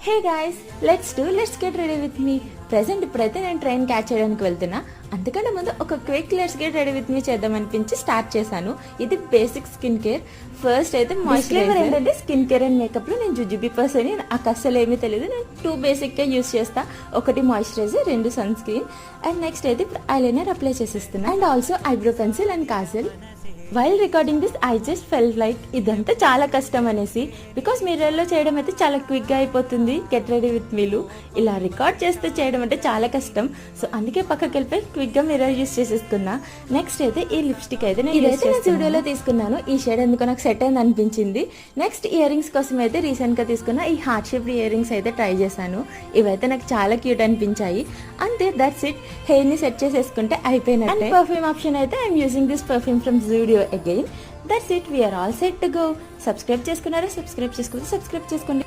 Hey guys, let's get ready with me. Present ఇప్పుడైతే నేను train catch చేయడానికి వెళ్తున్నా. అంతకంటే ముందు ఒక quick let's get ready with me చేద్దాం అనిపించి స్టార్ట్ చేశాను. ఇది బేసిక్ స్కిన్ కేర్. ఫస్ట్ అయితే మాయిశ్చరైజర్. ఏంటంటే స్కిన్ కేర్ అండ్ మేకప్ లో నేను జుజుబీ పర్సన్, నాకు అస్సలు ఏమీ తెలియదు. నేను 2 బేసిక్ గా యూస్ చేస్తా. ఒకటి moisturiser, 2 sunscreen. And next అయితే ఇప్పుడు ఐలైనర్ అప్లై చేసేస్తున్నా. And also eyebrow pencil and kajal. While recording this I just felt like ఇదంతా చాలా కష్టం అనేసి, బికాస్ మిర్రర్లో చేయడం అయితే చాలా క్విక్గా అయిపోతుంది. గెట్ రెడీ విత్ మీలు ఇలా రికార్డ్ చేస్తే చేయడం అంటే చాలా కష్టం. సో అందుకే పక్కకి వెళ్ళిపోయి క్విక్గా మిర్రర్ యూస్ చేసేసుకున్నా. నెక్స్ట్ అయితే ఈ లిప్స్టిక్ అయితే నేను స్టూడియోలో తీసుకున్నాను. ఈ షేడ్ ఎందుకు నాకు సెట్ అయింది అనిపించింది. నెక్స్ట్ ఇయర్ రింగ్స్ కోసం అయితే రీసెంట్గా తీసుకున్న ఈ హార్ట్ షేప్ ఇయర్ రింగ్స్ అయితే ట్రై చేశాను. ఇవైతే నాకు చాలా క్యూట్ అనిపించాయి. అంతే, దట్స్ ఇట్. హెయిర్ ని సెట్ చేసేసుకుంటే అయిపోయినట్టే. పర్ఫ్యూమ్ ఆప్షన్ అయితే I'm using this perfume from Zudio again. That's it, we are all set to go. Subscribe చేసుకున్నారా? సబ్స్క్రైబ్ చేసుకోండి.